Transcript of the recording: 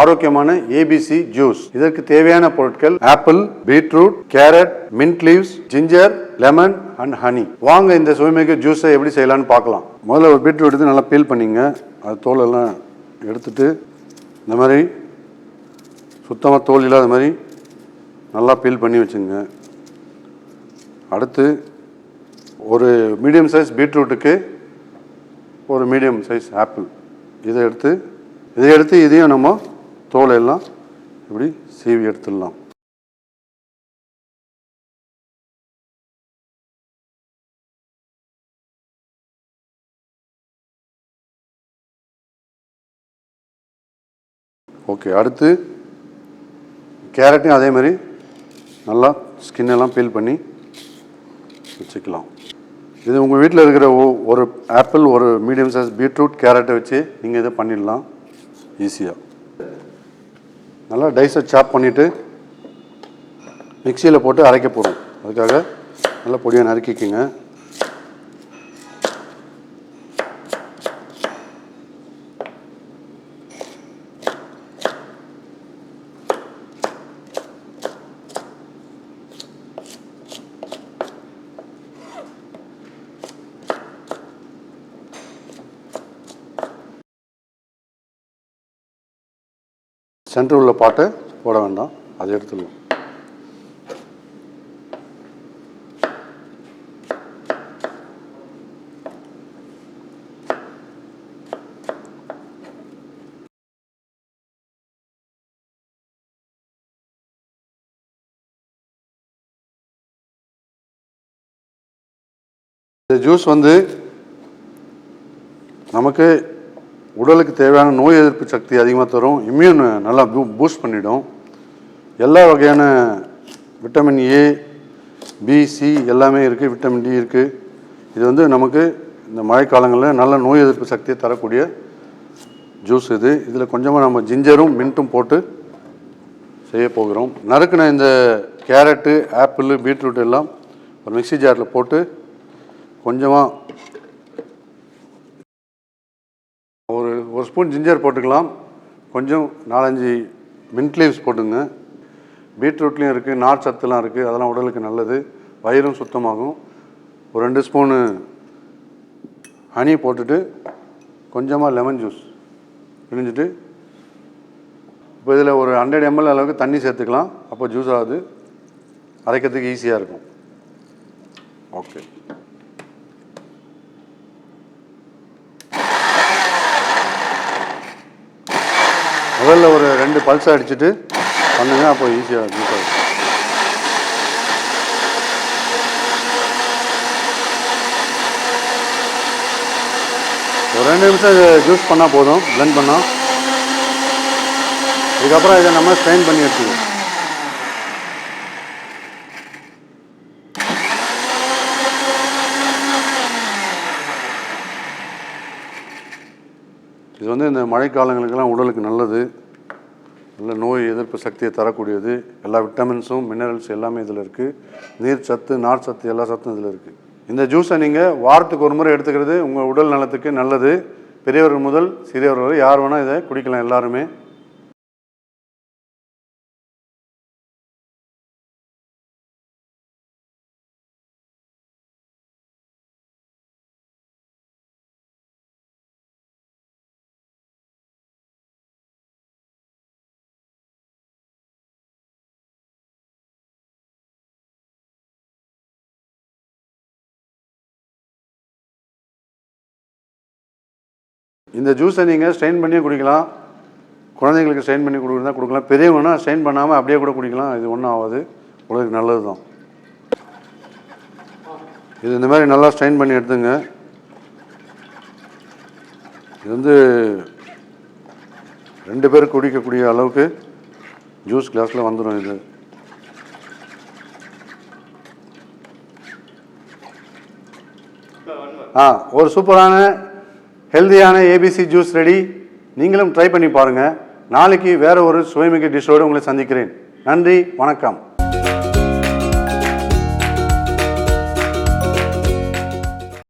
ஆரோக்கியமான ABC juice. இதற்கு தேவையான பொருட்கள் apple, beetroot, carrot, mint leaves, ginger, lemon and honey. வாங்க இந்த சுவைமிகு ஜூஸை எப்படி செய்யலாம்னு பார்க்கலாம். முதல்ல ஒரு பீட்ரூட் எடுத்து நல்லா பீல் பண்ணிங்க. அது தோலெல்லாம் எடுத்துட்டு இந்த மாதிரி சுத்தமாக தோல் இல்லாத மாதிரி நல்லா பீல் பண்ணி வச்சுங்க. அடுத்து ஒரு மீடியம் சைஸ் பீட்ரூட்டுக்கு ஒரு மீடியம் சைஸ் ஆப்பிள் இதை எடுத்து இதையும் நம்ம தோலை எல்லாம் இப்படி சீவி எடுத்துடலாம். ஓகே, அடுத்து கேரட்டையும் அதே மாதிரி நல்லா ஸ்கின்னெல்லாம் பீல் பண்ணி வச்சுக்கலாம். இது உங்கள் வீட்டில் இருக்கிற ஒரு ஆப்பிள், ஒரு மீடியம் சைஸ் பீட்ரூட், கேரட்டை வச்சு நீங்கள் இதை பண்ணிடலாம் ஈஸியாக. நல்லா டைஸை சாப் பண்ணிவிட்டு மிக்சியில் போட்டு அரைக்க போகிறோம். அதுக்காக நல்லா பொடியாக நறுக்கிக்குங்க. சென்டர் உள்ள பாட்டை போட வேண்டாம், அதை எடுத்துடலாம். இந்த ஜூஸ் நமக்கு உடலுக்கு தேவையான நோய் எதிர்ப்பு சக்தி அதிகமாக தரும். இம்யூன் நல்லா பூஸ்ட் பண்ணிடும். எல்லா வகையான விட்டமின் ஏ, பி, சி எல்லாமே இருக்குது. விட்டமின் டி இருக்குது. இது நமக்கு இந்த மழைக்காலங்களில் நல்ல நோய் எதிர்ப்பு சக்தியை தரக்கூடிய ஜூஸ் இது. இதில் கொஞ்சமாக நம்ம ஜிஞ்சரும் மின்ட்டும் போட்டு செய்ய போகிறோம். நறுக்குன இந்த கேரட்டு, ஆப்பிள், பீட்ரூட் எல்லாம் ஒரு மிக்சி ஜாரில் போட்டு கொஞ்சமாக ஒரு ஸ்பூன் ஜிஞ்சர் போட்டுக்கலாம். கொஞ்சம் 4-5 மின்ட் லீவ்ஸ் போட்டுங்க. பீட்ரூட்லேயும் இருக்குது, நார் சத்துலாம் இருக்குது. அதெல்லாம் உடலுக்கு நல்லது, வயிறும் சுத்தமாகும். ஒரு 2 ஸ்பூனு ஹனி போட்டுட்டு கொஞ்சமாக லெமன் ஜூஸ் பிழிஞ்சிட்டு இப்போ இதில் ஒரு 100 ml அளவுக்கு தண்ணி சேர்த்துக்கலாம். அப்போ ஜூஸ் ஆகுது, அரைக்கிறதுக்கு ஈஸியாக இருக்கும். ஓகே, முதல்ல ஒரு 2 பல்ஸ் அடிச்சுட்டு பண்ணுங்க, அப்போ ஈஸியாக ஜூஸ் ஆகும். ஒரு 2 நிமிஷம் ஜூஸ் பண்ணால் போதும், பிளெண்ட் பண்ணால். இதுக்கப்புறம் இதை நம்ம ஸ்ட்ரெயின் பண்ணி எடுத்துக்கணும். இது இந்த மழைக்காலங்களுக்கெல்லாம் உடலுக்கு நல்லது, நல்ல நோய் எதிர்ப்பு சக்தியை தரக்கூடியது. எல்லா விட்டமின்ஸும் மினரல்ஸ் எல்லாமே இதில் இருக்குது. நீர் சத்து, நார் சத்து, எல்லா சத்தும் இதில் இருக்குது. இந்த ஜூஸை நீங்கள் வாரத்துக்கு ஒரு முறை எடுத்துக்கிறது உங்கள் உடல் நலத்துக்கு நல்லது. பெரியவர்கள் முதல் சிறியவர்கள் வரை யார் வேணால் இதை குடிக்கலாம், எல்லாருமே. இந்த ஜூஸை நீங்கள் ஸ்ட்ரெயின் பண்ணியே குடிக்கலாம். குழந்தைங்களுக்கு ஸ்ட்ரெயின் பண்ணி கொடுக்குறதா கொடுக்கலாம். பெரியவங்கன்னா ஸ்ட்ரெயின் பண்ணாமல் அப்படியே கூட குடிக்கலாம். இது ஒன்றும் ஆகாது, உடலுக்கு நல்லது தான். இது இந்த மாதிரி நல்லா ஸ்ட்ரெயின் பண்ணி எடுத்துங்க. இது 2 பேர் குடிக்கக்கூடிய அளவுக்கு ஜூஸ் கிளாஸில் வந்துடும். இது ஒரு சூப்பரான ஹெல்தியான ஏபிசி ஜூஸ் ரெடி. நீங்களும் ட்ரை பண்ணி பாருங்கள். நாளைக்கு வேறு ஒரு சுவைமிகு டிஷ்ஷோடு உங்களை சந்திக்கிறேன். நன்றி, வணக்கம்.